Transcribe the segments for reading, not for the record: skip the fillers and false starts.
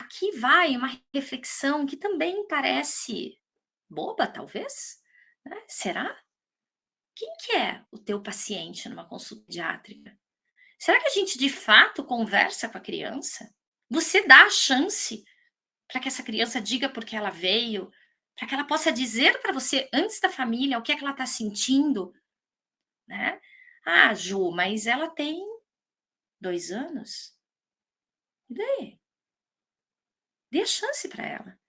aqui vai uma reflexão que também parece boba, talvez, né, será? Quem que é o teu paciente numa consulta pediátrica? Será que a gente de fato conversa com a criança? Você dá a chance para que essa criança diga por que ela veio, para que ela possa dizer para você antes da família o que é que ela está sentindo, né? Ah, Ju, mas ela tem 2 anos. E daí? Dê a chance para ela,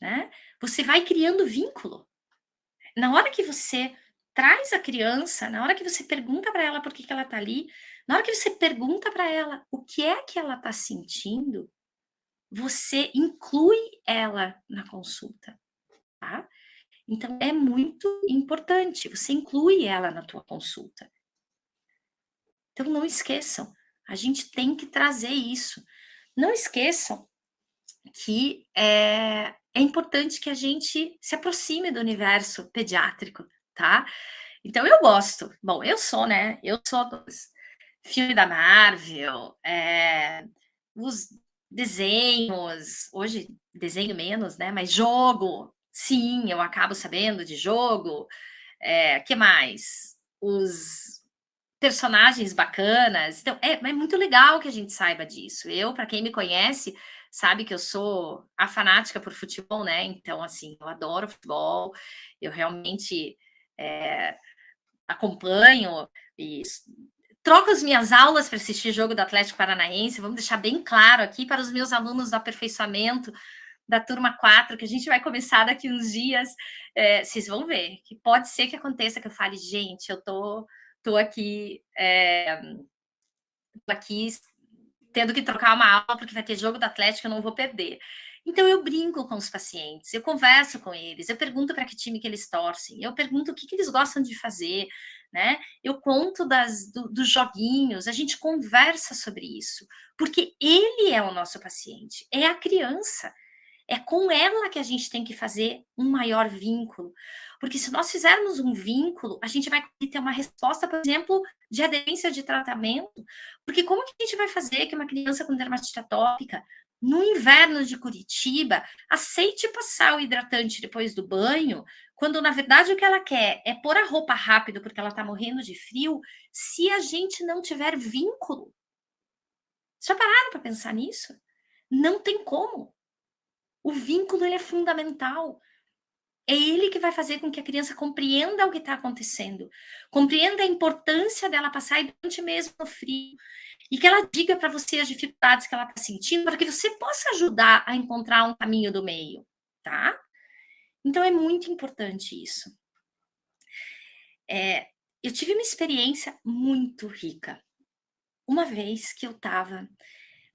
né? Você vai criando vínculo. Na hora que você traz a criança, na hora que você pergunta para ela por que que ela está ali, na hora que você pergunta para ela o que é que ela está sentindo, você inclui ela na consulta, tá? Então é muito importante, você inclui ela na tua consulta. Então não esqueçam, a gente tem que trazer isso. Não esqueçam que é importante que a gente se aproxime do universo pediátrico, tá? Então eu gosto. Bom, eu sou, né, eu sou dos filme da Marvel, os desenhos, hoje desenho menos, né, mas jogo, sim, eu acabo sabendo de jogo, que mais? Os personagens bacanas, então é muito legal que a gente saiba disso. Eu, para quem me conhece, sabe que eu sou a fanática por futebol, né, então, assim, eu adoro futebol, eu realmente, eh, acompanho e troco as minhas aulas para assistir jogo do Atlético Paranaense, vamos deixar bem claro aqui para os meus alunos do aperfeiçoamento da turma 4, que a gente vai começar daqui uns dias, vocês vão ver que pode ser que aconteça que eu fale: "Gente, eu tô aqui, tô aqui tendo que trocar uma aula, porque vai ter jogo do Atlético, eu não vou perder". Então eu brinco com os pacientes, eu converso com eles, eu pergunto para que time que eles torcem, eu pergunto o que que eles gostam de fazer, né, eu conto dos joguinhos, a gente conversa sobre isso, porque ele é o nosso paciente, é a criança. É com ela que a gente tem que fazer um maior vínculo, porque se nós fizermos um vínculo, a gente vai ter uma resposta, por exemplo, de aderência de tratamento, porque como que a gente vai fazer que uma criança com dermatite atópica, no inverno de Curitiba, aceite passar o hidratante depois do banho, quando na verdade o que ela quer é pôr a roupa rápido porque ela está morrendo de frio, se a gente não tiver vínculo? Já pararam para pensar nisso? Não tem como. O vínculo ele é fundamental. É ele que vai fazer com que a criança compreenda o que está acontecendo, compreenda a importância dela passar durante mesmo no frio, e que ela diga para você as dificuldades que ela está sentindo, para que você possa ajudar a encontrar um caminho do meio, tá? Então é muito importante isso. Eu tive uma experiência muito rica. Uma vez que eu estava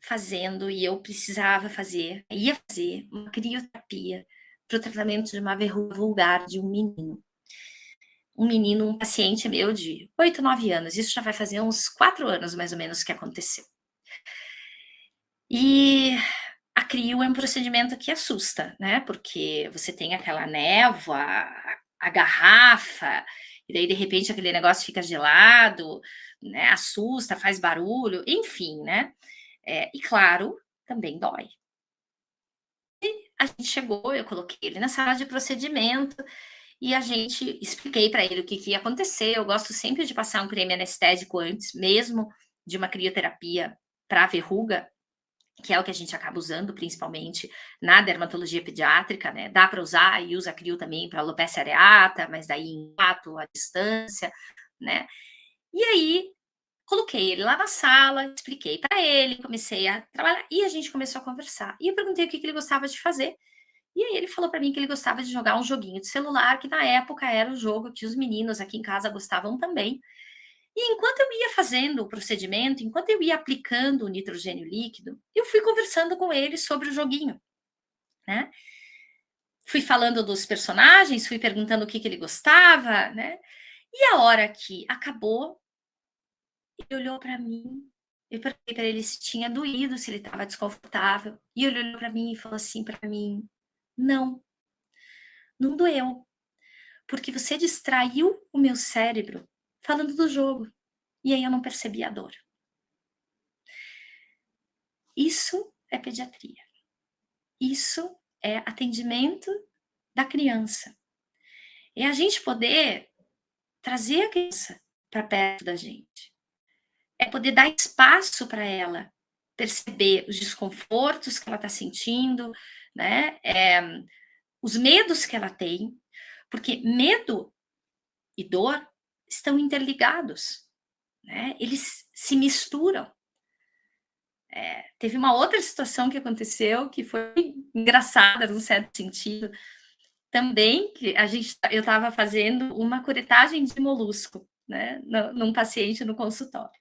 fazendo e eu precisava fazer, ia fazer uma crioterapia para o tratamento de uma verruga vulgar de um menino. Um menino, um paciente meu de 8, 9 anos, isso já vai fazer uns 4 anos mais ou menos que aconteceu. E a crio é um procedimento que assusta, né, porque você tem aquela névoa, a garrafa, e daí de repente aquele negócio fica gelado, né, assusta, faz barulho, enfim, né. E claro, também dói. A gente chegou, eu coloquei ele na sala de procedimento e a gente expliquei para ele o que que ia acontecer. Eu gosto sempre de passar um creme anestésico antes, mesmo de uma crioterapia para verruga, que é o que a gente acaba usando principalmente na dermatologia pediátrica, né? Dá para usar e usa crio também para alopecia areata, mas daí em ato, à distância, né? E aí coloquei ele lá na sala, expliquei para ele, comecei a trabalhar e a gente começou a conversar. E eu perguntei o que que ele gostava de fazer. E aí ele falou para mim que ele gostava de jogar um joguinho de celular, que na época era o jogo que os meninos aqui em casa gostavam também. E enquanto eu ia fazendo o procedimento, enquanto eu ia aplicando o nitrogênio líquido, eu fui conversando com ele sobre o joguinho, né? Fui falando dos personagens, fui perguntando o que que ele gostava, né? E a hora que acabou, ele olhou para mim, eu perguntei para ele se tinha doído, se ele estava desconfortável, e ele olhou para mim e falou assim para mim: "Não, não doeu, porque você distraiu o meu cérebro falando do jogo, e aí eu não percebi a dor". Isso é pediatria. Isso é atendimento da criança. É a gente poder trazer a criança para perto da gente. É poder dar espaço para ela perceber os desconfortos que ela está sentindo, né? Os medos que ela tem, porque medo e dor estão interligados, né? Eles se misturam. Teve uma outra situação que aconteceu que foi engraçada, num certo sentido, também, que eu estava fazendo uma curetagem de molusco, né, num paciente no consultório.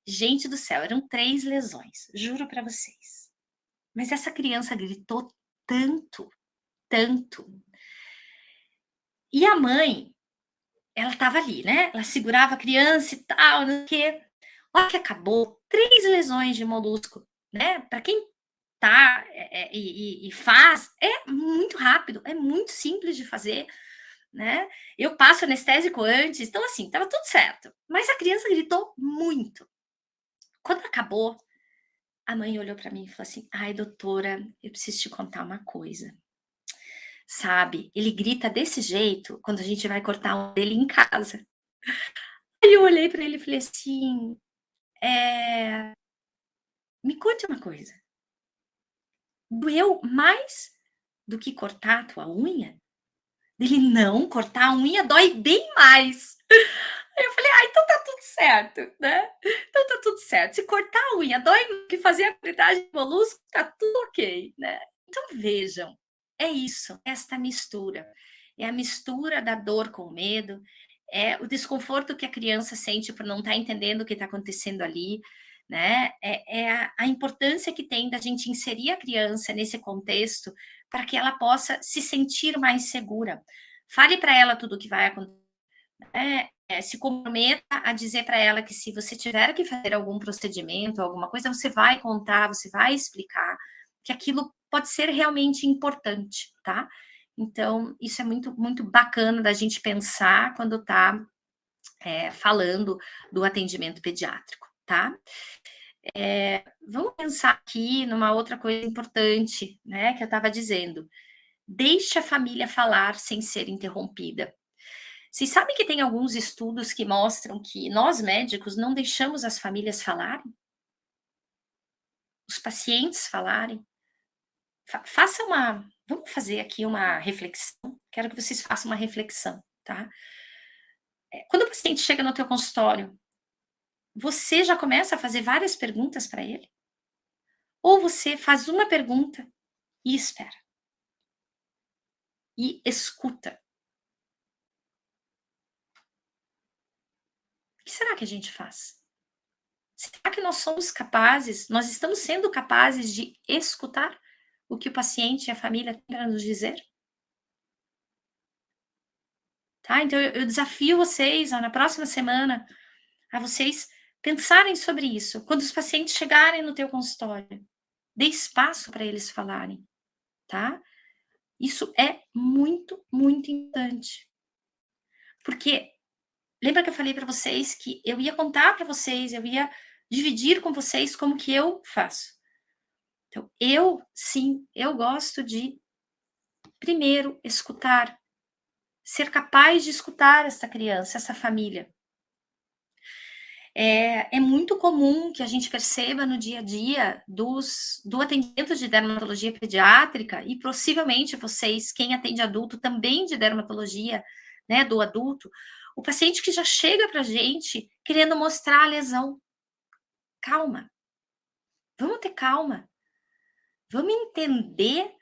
Gente do céu, eram 3 lesões, juro para vocês. Mas essa criança gritou tanto, tanto. E a mãe, ela estava ali, né, ela segurava a criança e tal, não sei o quê. A hora que acabou, 3 lesões de molusco, né, para quem tá, e faz, é muito rápido, é muito simples de fazer, né. Eu passo anestésico antes, então assim, estava tudo certo. Mas a criança gritou muito. Quando acabou, a mãe olhou para mim e falou assim: "Ai, doutora, eu preciso te contar uma coisa. Sabe, ele grita desse jeito quando a gente vai cortar um dele em casa". Aí eu olhei para ele e falei assim: "Me conte uma coisa, doeu mais do que cortar a tua unha?". Ele: "Não, cortar a unha dói bem mais". Aí eu falei: "Ah, então tá tudo certo, né, então tá tudo certo. Se cortar a unha dói mais que fazer a curetagem de molusco, tá tudo ok, né". Então vejam, é isso, esta mistura. É a mistura da dor com o medo, é o desconforto que a criança sente por não estar entendendo o que está acontecendo ali, né, é a importância que tem da gente inserir a criança nesse contexto, para que ela possa se sentir mais segura. Fale para ela tudo o que vai acontecer, se comprometa a dizer para ela que se você tiver que fazer algum procedimento, alguma coisa, você vai contar, você vai explicar, que aquilo pode ser realmente importante, tá. Então, isso é muito muito bacana da gente pensar quando está, falando do atendimento pediátrico, tá. Vamos pensar aqui numa outra coisa importante, né, que eu estava dizendo, deixe a família falar sem ser interrompida. Vocês sabem que tem alguns estudos que mostram que nós médicos não deixamos as famílias falarem? Os pacientes falarem? Faça uma vamos fazer aqui uma reflexão, quero que vocês façam uma reflexão, tá. Quando o paciente chega no teu consultório, você já começa a fazer várias perguntas para ele? Ou você faz uma pergunta e espera, e escuta? O que será que a gente faz? Será que nós estamos sendo capazes de escutar o que o paciente e a família têm para nos dizer? Tá? Então eu desafio vocês, ó, na próxima semana, a vocês pensarem sobre isso. Quando os pacientes chegarem no teu consultório, dê espaço para eles falarem, tá? Isso é muito, muito importante. Porque lembra que eu falei para vocês que eu ia contar para vocês, eu ia dividir com vocês como que eu faço. Então, sim, eu gosto de, primeiro, escutar, ser capaz de escutar essa criança, essa família. É muito comum que a gente perceba no dia a dia do atendimento de dermatologia pediátrica, e possivelmente vocês, quem atende adulto, também de dermatologia, né, do adulto, o paciente que já chega para a gente querendo mostrar a lesão. Calma, vamos ter calma, vamos entender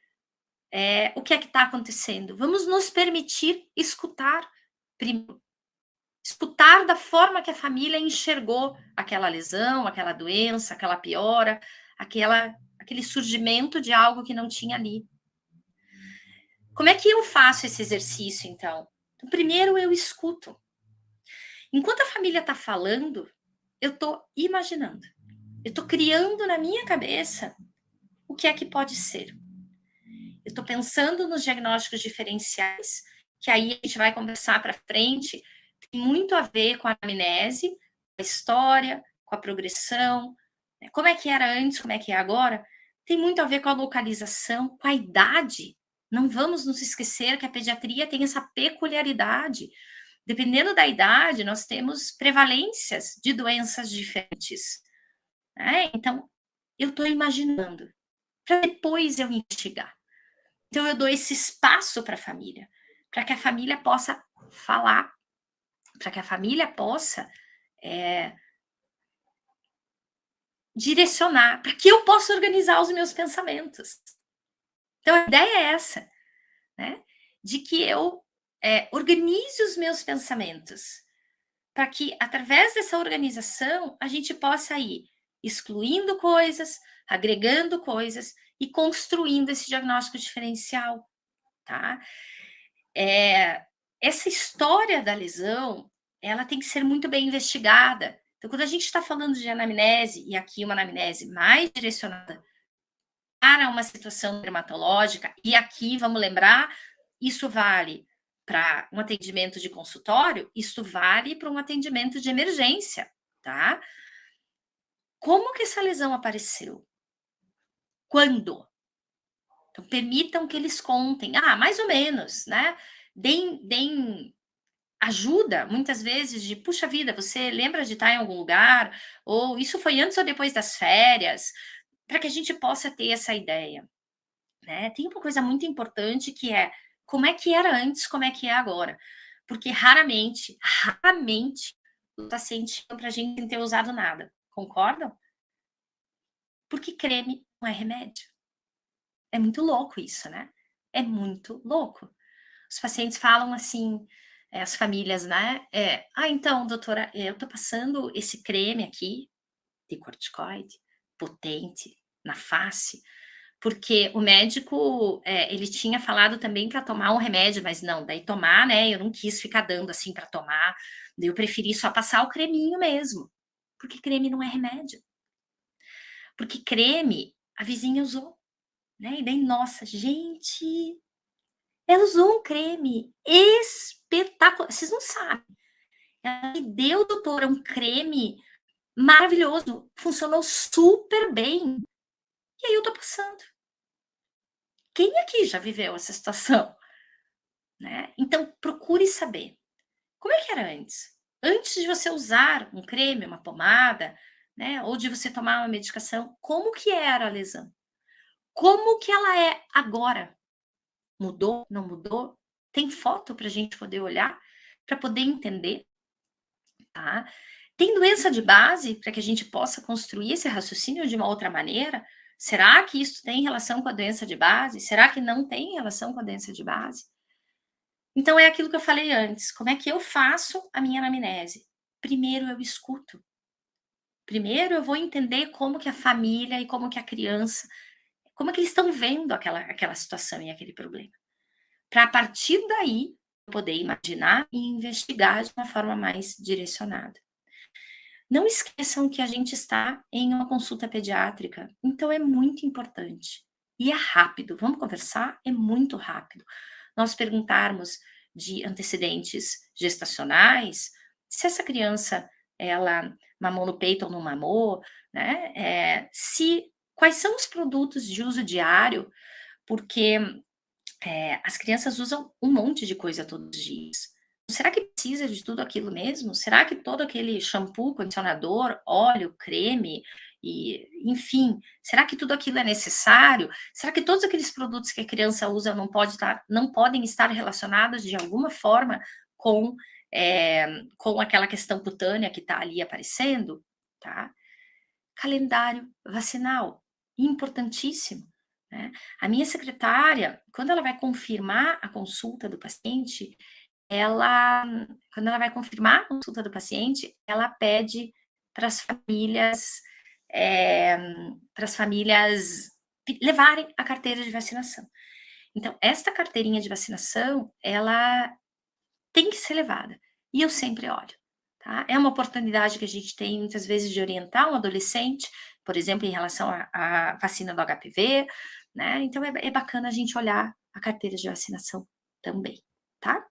o que é que está acontecendo. Vamos nos permitir escutar primeiro. Escutar da forma que a família enxergou aquela lesão, aquela doença, aquela piora, aquele surgimento de algo que não tinha ali. Como é que eu faço esse exercício, então? Então, primeiro eu escuto. Enquanto a família está falando, eu estou imaginando. Eu estou criando na minha cabeça o que é que pode ser. Eu estou pensando nos diagnósticos diferenciais, que aí a gente vai conversar para frente, tem muito a ver com a anamnese, a história, com a progressão, né? Como é que era antes, como é que é agora, tem muito a ver com a localização, com a idade. Não vamos nos esquecer que a pediatria tem essa peculiaridade. Dependendo da idade, nós temos prevalências de doenças diferentes, né? Então, eu estou imaginando, para depois eu investigar. Então, eu dou esse espaço para a família, para que a família possa falar, para que a família possa direcionar, para que eu possa organizar os meus pensamentos. Então, a ideia é essa, né? De que eu organize os meus pensamentos, para que, através dessa organização, a gente possa ir excluindo coisas, agregando coisas e construindo esse diagnóstico diferencial, tá? Essa história da lesão, ela tem que ser muito bem investigada. Então, quando a gente está falando de anamnese, e aqui uma anamnese mais direcionada para uma situação dermatológica, e aqui, vamos lembrar, isso vale para um atendimento de consultório, isso vale para um atendimento de emergência, tá? Como que essa lesão apareceu? Quando? Então, permitam que eles contem. Ah, mais ou menos, né? Deem ajuda, muitas vezes, de puxa vida, você lembra de estar em algum lugar? Ou isso foi antes ou depois das férias? Para que a gente possa ter essa ideia, né? Tem uma coisa muito importante que é como é que era antes, como é que é agora. Porque raramente, os pacientes chegam para a gente sem ter usado nada. Concordam? Porque creme não é remédio. É muito louco isso, né? É muito louco. Os pacientes falam assim, as famílias, né? Então, doutora, eu tô passando esse creme aqui, de corticoide, potente, na face, porque o médico, ele tinha falado também para tomar um remédio, mas não, daí tomar, né? Eu não quis ficar dando assim para tomar, daí eu preferi só passar o creminho mesmo, porque creme não é remédio. Porque creme, a vizinha usou, né? E daí, nossa, gente, ela usou um creme espetacular. Vocês não sabem. Ela me deu, doutora, um creme maravilhoso. Funcionou super bem. E aí eu tô passando. Quem aqui já viveu essa situação? Né? Então, procure saber. Como é que era antes? Antes de você usar um creme, uma pomada, né? Ou de você tomar uma medicação, como que era a lesão? Como que ela é agora? Mudou? Não mudou? Tem foto para a gente poder olhar, para poder entender, tá? Tem doença de base para que a gente possa construir esse raciocínio de uma outra maneira? Será que isso tem relação com a doença de base? Será que não tem relação com a doença de base? Então é aquilo que eu falei antes, como é que eu faço a minha anamnese? Primeiro eu escuto. Primeiro eu vou entender como que a família e como que a criança, como é que eles estão vendo aquela situação e aquele problema. Para a partir daí, poder imaginar e investigar de uma forma mais direcionada. Não esqueçam que a gente está em uma consulta pediátrica, então é muito importante. E é rápido, vamos conversar? É muito rápido. Nós perguntarmos de antecedentes gestacionais, se essa criança, ela mamou no peito ou não mamou, né? Quais são os produtos de uso diário, porque as crianças usam um monte de coisa todos os dias. Será que precisa de tudo aquilo mesmo? Será que todo aquele shampoo, condicionador, óleo, creme e, enfim, será que tudo aquilo é necessário? Será que todos aqueles produtos que a criança usa não podem estar relacionados de alguma forma com, com aquela questão cutânea que está ali aparecendo? Tá? Calendário vacinal, importantíssimo. Né? A minha secretária, quando ela vai confirmar a consulta do paciente, quando ela vai confirmar a consulta do paciente, ela pede para as famílias levarem a carteira de vacinação. Então, esta carteirinha de vacinação, ela tem que ser levada. E eu sempre olho, tá? É uma oportunidade que a gente tem, muitas vezes, de orientar um adolescente, por exemplo, em relação à vacina do HPV, né? Então, é bacana a gente olhar a carteira de vacinação também, tá?